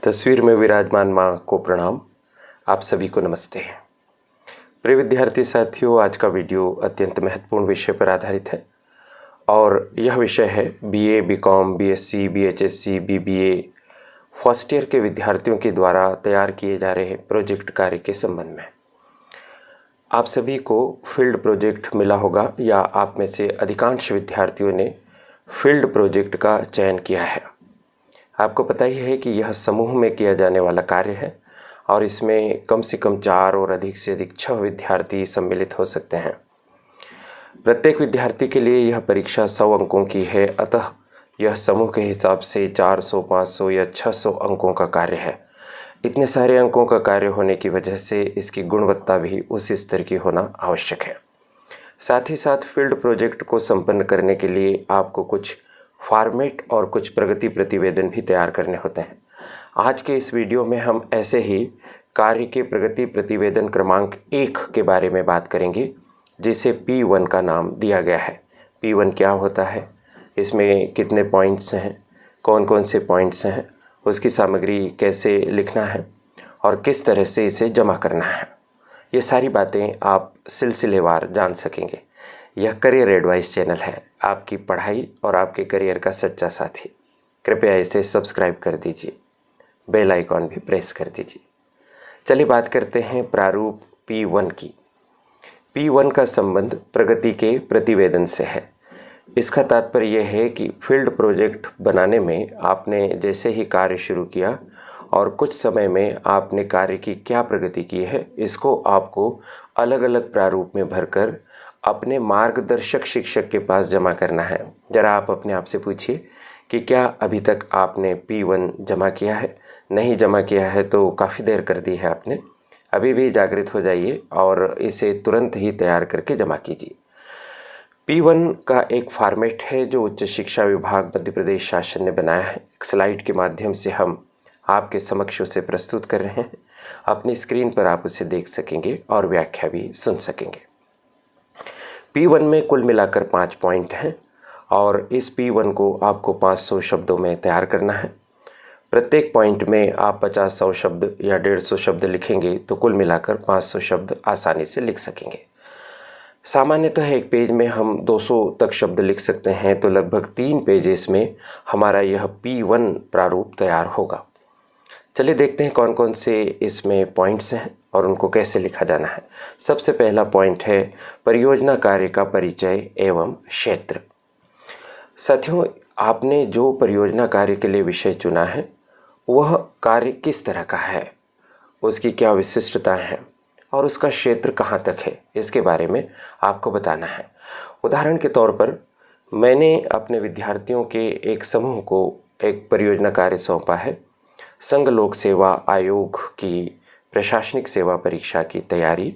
तस्वीर में विराजमान माँ को प्रणाम। आप सभी को नमस्ते। प्रिय विद्यार्थी साथियों, आज का वीडियो अत्यंत महत्वपूर्ण विषय पर आधारित है और यह विषय है बीए, बीकॉम, बीएससी, बीएचएससी, बीबीए फर्स्ट ईयर के विद्यार्थियों के द्वारा तैयार किए जा रहे प्रोजेक्ट कार्य के संबंध में। आप सभी को फील्ड प्रोजेक्ट मिला होगा या आप में से अधिकांश विद्यार्थियों ने फील्ड प्रोजेक्ट का चयन किया है। आपको पता ही है कि यह समूह में किया जाने वाला कार्य है और इसमें कम से कम 4 और अधिक से अधिक 6 विद्यार्थी सम्मिलित हो सकते हैं। प्रत्येक विद्यार्थी के लिए यह परीक्षा 100 अंकों की है, अतः यह समूह के हिसाब से 400, 500 या 600 अंकों का कार्य है। इतने सारे अंकों का कार्य होने की वजह से इसकी गुणवत्ता भी उस स्तर की होना आवश्यक है। साथ ही साथ फील्ड प्रोजेक्ट को संपन्न करने के लिए आपको कुछ फॉर्मेट और कुछ प्रगति प्रतिवेदन भी तैयार करने होते हैं। आज के इस वीडियो में हम ऐसे ही कार्य के प्रगति प्रतिवेदन क्रमांक 1 के बारे में बात करेंगे, जिसे P1 का नाम दिया गया है। P1 क्या होता है, इसमें कितने पॉइंट्स हैं, कौन कौन से पॉइंट्स हैं, उसकी सामग्री कैसे लिखना है और किस तरह से इसे जमा करना है, ये सारी बातें आप सिलसिलेवार जान सकेंगे। यह करियर एडवाइस चैनल है, आपकी पढ़ाई और आपके करियर का सच्चा साथी। कृपया इसे सब्सक्राइब कर दीजिए, बेल आइकॉन भी प्रेस कर दीजिए। चलिए बात करते हैं प्रारूप P1 की। P1 का संबंध प्रगति के प्रतिवेदन से है। इसका तात्पर्य यह है कि फील्ड प्रोजेक्ट बनाने में आपने जैसे ही कार्य शुरू किया और कुछ समय में आपने कार्य की क्या प्रगति की है, इसको आपको अलग अलग प्रारूप में भरकर अपने मार्गदर्शक शिक्षक के पास जमा करना है। ज़रा आप अपने आप से पूछिए कि क्या अभी तक आपने P1 जमा किया है? नहीं जमा किया है तो काफ़ी देर कर दी है आपने। अभी भी जागृत हो जाइए और इसे तुरंत ही तैयार करके जमा कीजिए। P1 का एक फॉर्मेट है जो उच्च शिक्षा विभाग मध्य प्रदेश शासन ने बनाया है। एक स्लाइड के माध्यम से हम आपके समक्ष उसे प्रस्तुत कर रहे हैं। अपनी स्क्रीन पर आप उसे देख सकेंगे और व्याख्या भी सुन सकेंगे। P1 में कुल मिलाकर 5 पॉइंट हैं और इस P1 को आपको 500 शब्दों में तैयार करना है। प्रत्येक पॉइंट में आप 50-100 शब्द या 150 शब्द लिखेंगे तो कुल मिलाकर 500 शब्द आसानी से लिख सकेंगे। सामान्यतः एक पेज में हम 200 तक शब्द लिख सकते हैं, तो लगभग 3 पेजेस में हमारा यह P1 प्रारूप तैयार होगा। चलिए देखते हैं कौन कौन से इसमें पॉइंट्स हैं और उनको कैसे लिखा जाना है। सबसे पहला पॉइंट है परियोजना कार्य का परिचय एवं क्षेत्र। साथियों, आपने जो परियोजना कार्य के लिए विषय चुना है वह कार्य किस तरह का है, उसकी क्या विशिष्टताएं हैं और उसका क्षेत्र कहाँ तक है, इसके बारे में आपको बताना है। उदाहरण के तौर पर मैंने अपने विद्यार्थियों के एक समूह को एक परियोजना कार्य सौंपा है, संघ लोक सेवा आयोग की प्रशासनिक सेवा परीक्षा की तैयारी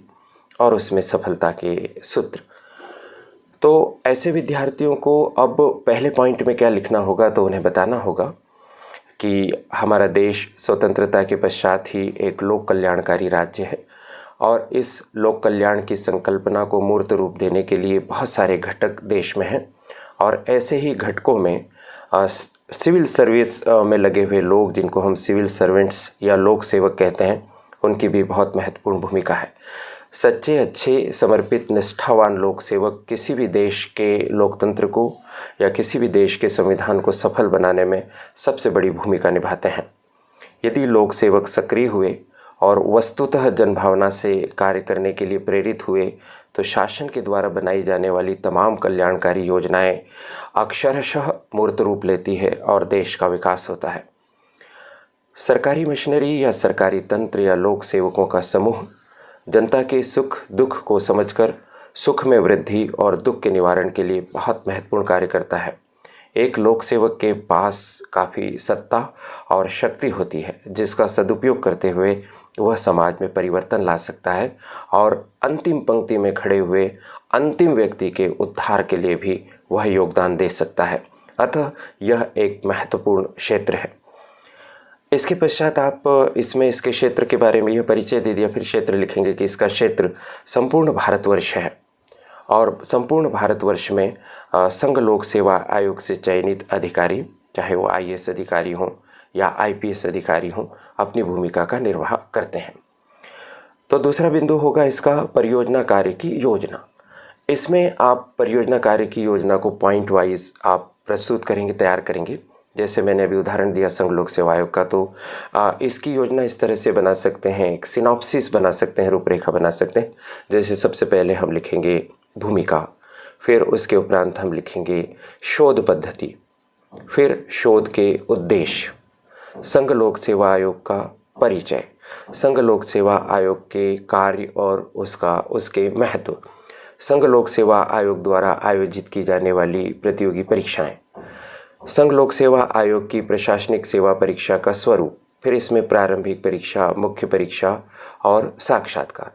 और उसमें सफलता के सूत्र। तो ऐसे विद्यार्थियों को अब पहले पॉइंट में क्या लिखना होगा, तो उन्हें बताना होगा कि हमारा देश स्वतंत्रता के पश्चात ही एक लोक कल्याणकारी राज्य है और इस लोक कल्याण की संकल्पना को मूर्त रूप देने के लिए बहुत सारे घटक देश में हैं और ऐसे ही घटकों में सिविल सर्विस में लगे हुए लोग, जिनको हम सिविल सर्वेंट्स या लोक सेवक कहते हैं, उनकी भी बहुत महत्वपूर्ण भूमिका है। सच्चे, अच्छे, समर्पित, निष्ठावान लोक सेवक किसी भी देश के लोकतंत्र को या किसी भी देश के संविधान को सफल बनाने में सबसे बड़ी भूमिका निभाते हैं। यदि लोक सेवक सक्रिय हुए और वस्तुतः जनभावना से कार्य करने के लिए प्रेरित हुए तो शासन के द्वारा बनाई जाने वाली तमाम कल्याणकारी योजनाएं अक्षरशः मूर्त रूप लेती है और देश का विकास होता है। सरकारी मशीनरी या सरकारी तंत्र या लोक सेवकों का समूह जनता के सुख दुख को समझकर सुख में वृद्धि और दुख के निवारण के लिए बहुत महत्वपूर्ण कार्य करता है। एक लोक सेवक के पास काफ़ी सत्ता और शक्ति होती है, जिसका सदुपयोग करते हुए वह समाज में परिवर्तन ला सकता है और अंतिम पंक्ति में खड़े हुए अंतिम व्यक्ति के उद्धार के लिए भी वह योगदान दे सकता है। अतः यह एक महत्वपूर्ण क्षेत्र है। इसके पश्चात आप इसमें इसके क्षेत्र के बारे में यह परिचय दे दिया, फिर क्षेत्र लिखेंगे कि इसका क्षेत्र संपूर्ण भारतवर्ष है और संपूर्ण भारतवर्ष में संघ लोक सेवा आयोग से चयनित अधिकारी, चाहे वो आईएएस अधिकारी हों या IPS अधिकारी हों, अपनी भूमिका का निर्वाह करते हैं। तो दूसरा बिंदु होगा इसका परियोजना कार्य की योजना। इसमें आप परियोजना कार्य की योजना को पॉइंट वाइज आप प्रस्तुत करेंगे, तैयार करेंगे। जैसे मैंने अभी उदाहरण दिया संघ लोक सेवा आयोग का, तो इसकी योजना इस तरह से बना सकते हैं, एक सिनॉप्सिस बना सकते हैं, रूपरेखा बना सकते हैं। जैसे सबसे पहले हम लिखेंगे भूमिका, फिर उसके उपरांत हम लिखेंगे शोध पद्धति, फिर शोध के उद्देश्य, संघ लोक सेवा आयोग का परिचय, संघ लोक सेवा आयोग के कार्य और उसके महत्व, संघ लोक सेवा आयोग द्वारा आयोजित की जाने वाली प्रतियोगी परीक्षाएं, संघ लोक सेवा आयोग की प्रशासनिक सेवा परीक्षा का स्वरूप, फिर इसमें प्रारंभिक परीक्षा, मुख्य परीक्षा और साक्षात्कार,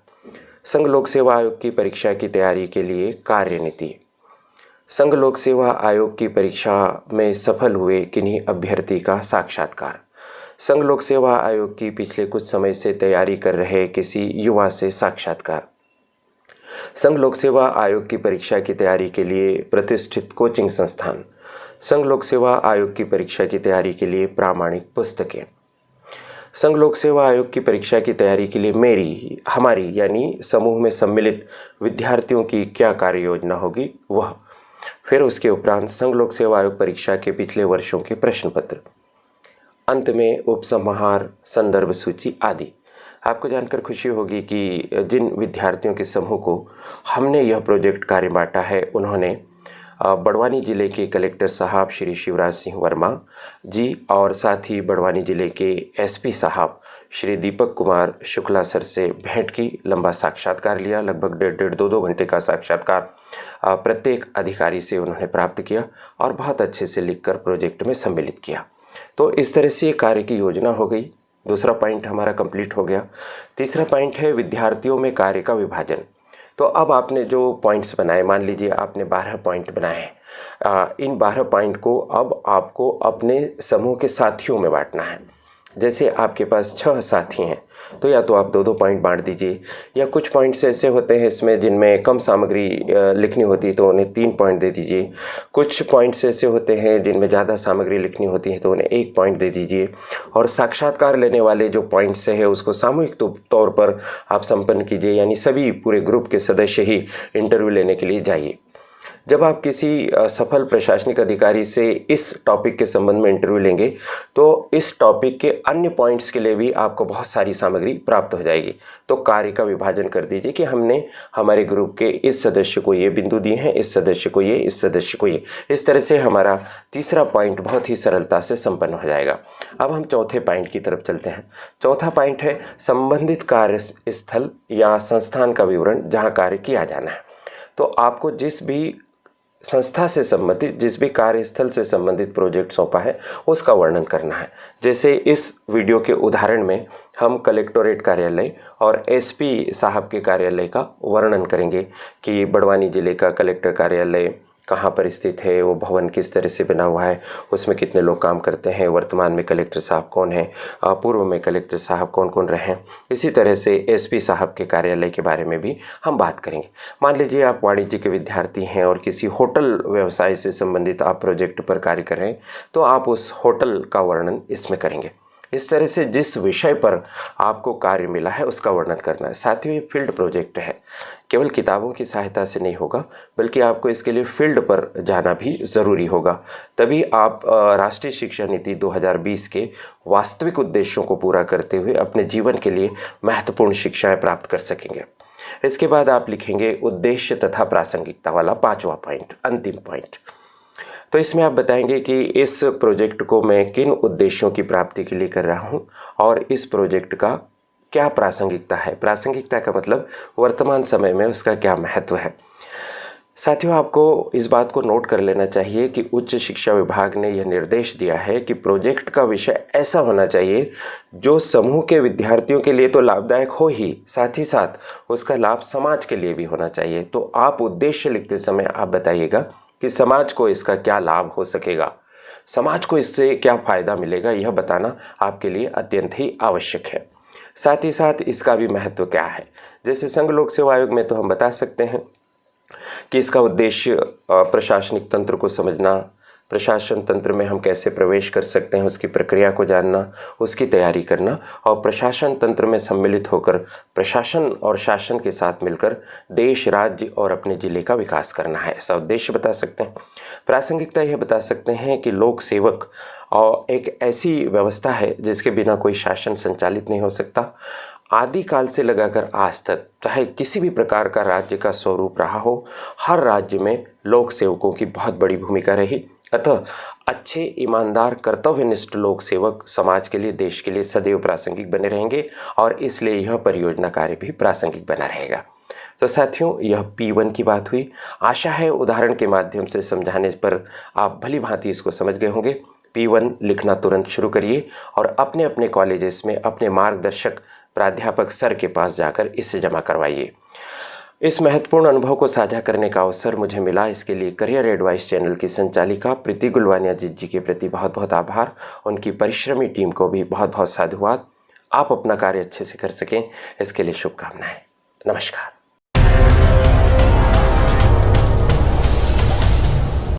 संघ लोक सेवा आयोग की परीक्षा की तैयारी के लिए कार्यनीति, संघ लोक सेवा आयोग की परीक्षा में सफल हुए किन्हीं अभ्यर्थी का साक्षात्कार, संघ लोक सेवा आयोग की पिछले कुछ समय से तैयारी कर रहे किसी युवा से साक्षात्कार, संघ लोक सेवा आयोग की परीक्षा की तैयारी के लिए प्रतिष्ठित कोचिंग संस्थान, संघ लोक सेवा आयोग की परीक्षा की तैयारी के लिए प्रामाणिक पुस्तकें, संघ लोक सेवा आयोग की परीक्षा की तैयारी के लिए हमारी यानी समूह में सम्मिलित विद्यार्थियों की क्या कार्य योजना होगी वह, फिर उसके उपरांत संघ लोक सेवा आयोग परीक्षा के पिछले वर्षों के प्रश्न पत्र, अंत में उपसंहार, संदर्भ सूची आदि। आपको जानकर खुशी होगी कि जिन विद्यार्थियों के समूह को हमने यह प्रोजेक्ट कार्य बांटा है, उन्होंने बड़वानी जिले के कलेक्टर साहब श्री शिवराज सिंह वर्मा जी और साथ ही बड़वानी जिले के SP साहब श्री दीपक कुमार शुक्ला सर से भेंट की, लंबा साक्षात्कार लिया, लगभग 1.5-2 घंटे का साक्षात्कार प्रत्येक अधिकारी से उन्होंने प्राप्त किया और बहुत अच्छे से लिखकर प्रोजेक्ट में सम्मिलित किया। तो इस तरह से कार्य की योजना हो गई। दूसरा पॉइंट हमारा कंप्लीट हो गया। तीसरा पॉइंट है विद्यार्थियों में कार्य का विभाजन। तो अब आपने जो पॉइंट्स बनाए, मान लीजिए आपने 12 पॉइंट बनाए हैं, इन 12 पॉइंट को अब आपको अपने समूह के साथियों में बांटना है। जैसे आपके पास 6 साथी हैं तो या तो आप 2-2 पॉइंट बांट दीजिए, या कुछ पॉइंट्स ऐसे होते हैं इसमें जिनमें कम सामग्री लिखनी होती है तो उन्हें 3 पॉइंट दे दीजिए। कुछ पॉइंट्स ऐसे होते हैं जिनमें ज़्यादा सामग्री लिखनी होती है तो उन्हें 1 पॉइंट दे दीजिए। और साक्षात्कार लेने वाले जो पॉइंट्स है उसको सामूहिक तौर पर आप संपन्न कीजिए, यानी सभी पूरे ग्रुप के सदस्य ही इंटरव्यू लेने के लिए जाइए। जब आप किसी सफल प्रशासनिक अधिकारी से इस टॉपिक के संबंध में इंटरव्यू लेंगे तो इस टॉपिक के अन्य पॉइंट्स के लिए भी आपको बहुत सारी सामग्री प्राप्त हो जाएगी। तो कार्य का विभाजन कर दीजिए कि हमने हमारे ग्रुप के इस सदस्य को ये बिंदु दिए हैं, इस सदस्य को ये, इस सदस्य को ये। इस तरह से हमारा तीसरा पॉइंट बहुत ही सरलता से संपन्न हो जाएगा। अब हम चौथे पॉइंट की तरफ चलते हैं। चौथा पॉइंट है संबंधित कार्य स्थल या संस्थान का विवरण जहाँ कार्य किया जाना है। तो आपको जिस भी संस्था से संबंधित, जिस भी कार्यस्थल से संबंधित प्रोजेक्ट सौंपा है उसका वर्णन करना है। जैसे इस वीडियो के उदाहरण में हम कलेक्टोरेट कार्यालय और SP साहब के कार्यालय का वर्णन करेंगे कि बड़वानी जिले का कलेक्टर कार्यालय कहाँ पर स्थित है, वो भवन किस तरह से बना हुआ है, उसमें कितने लोग काम करते हैं, वर्तमान में कलेक्टर साहब कौन हैं, पूर्व में कलेक्टर साहब कौन कौन रहे हैं। इसी तरह से SP साहब के कार्यालय के बारे में भी हम बात करेंगे। मान लीजिए आप वाणिज्य के विद्यार्थी हैं और किसी होटल व्यवसाय से संबंधित आप प्रोजेक्ट पर कार्य कर रहे हैं तो आप उस होटल का वर्णन इसमें करेंगे। इस तरह से जिस विषय पर आपको कार्य मिला है उसका वर्णन करना है। साथ ही ये फील्ड प्रोजेक्ट है, केवल किताबों की सहायता से नहीं होगा बल्कि आपको इसके लिए फील्ड पर जाना भी ज़रूरी होगा। तभी आप राष्ट्रीय शिक्षा नीति 2020 के वास्तविक उद्देश्यों को पूरा करते हुए अपने जीवन के लिए महत्वपूर्ण शिक्षाएं प्राप्त कर सकेंगे। इसके बाद आप लिखेंगे उद्देश्य तथा प्रासंगिकता वाला 5वां पॉइंट, अंतिम पॉइंट। तो इसमें आप बताएंगे कि इस प्रोजेक्ट को मैं किन उद्देश्यों की प्राप्ति के लिए कर रहा हूं और इस प्रोजेक्ट का क्या प्रासंगिकता है। प्रासंगिकता का मतलब वर्तमान समय में उसका क्या महत्व है। साथियों, आपको इस बात को नोट कर लेना चाहिए कि उच्च शिक्षा विभाग ने यह निर्देश दिया है कि प्रोजेक्ट का विषय ऐसा होना चाहिए जो समूह के विद्यार्थियों के लिए तो लाभदायक हो ही, साथ ही साथ उसका लाभ समाज के लिए भी होना चाहिए। तो आप उद्देश्य लिखते समय आप बताइएगा कि समाज को इसका क्या लाभ हो सकेगा, समाज को इससे क्या फ़ायदा मिलेगा, यह बताना आपके लिए अत्यंत ही आवश्यक है। साथ ही साथ इसका भी महत्व क्या है। जैसे संघ लोक सेवा आयोग में तो हम बता सकते हैं कि इसका उद्देश्य प्रशासनिक तंत्र को समझना, प्रशासन तंत्र में हम कैसे प्रवेश कर सकते हैं, उसकी प्रक्रिया को जानना, उसकी तैयारी करना और प्रशासन तंत्र में सम्मिलित होकर प्रशासन और शासन के साथ मिलकर देश, राज्य और अपने जिले का विकास करना है, ऐसा उद्देश्य बता सकते हैं। प्रासंगिकता यह बता सकते हैं कि लोक सेवक और एक ऐसी व्यवस्था है जिसके बिना कोई शासन संचालित नहीं हो सकता। आदिकाल से लगाकर आज तक चाहे किसी भी प्रकार का राज्य का स्वरूप रहा हो, हर राज्य में लोक सेवकों की बहुत बड़ी भूमिका रही। अतः अच्छे, ईमानदार, कर्तव्यनिष्ठ लोक सेवक समाज के लिए, देश के लिए सदैव प्रासंगिक बने रहेंगे और इसलिए यह परियोजना कार्य भी प्रासंगिक बना रहेगा। तो साथियों, यह P1 की बात हुई। आशा है उदाहरण के माध्यम से समझाने पर आप भली भांति इसको समझ गए होंगे। P1 लिखना तुरंत शुरू करिए और अपने अपने कॉलेजेस में अपने मार्गदर्शक प्राध्यापक सर के पास जाकर इसे जमा करवाइए। इस महत्वपूर्ण अनुभव को साझा करने का अवसर मुझे मिला, इसके लिए करियर एडवाइस चैनल की संचालिका प्रीति गुलवानिया जी के प्रति बहुत बहुत आभार। उनकी परिश्रमी टीम को भी बहुत बहुत साधुवाद। आप अपना कार्य अच्छे से कर सकें, इसके लिए शुभकामनाएं। नमस्कार।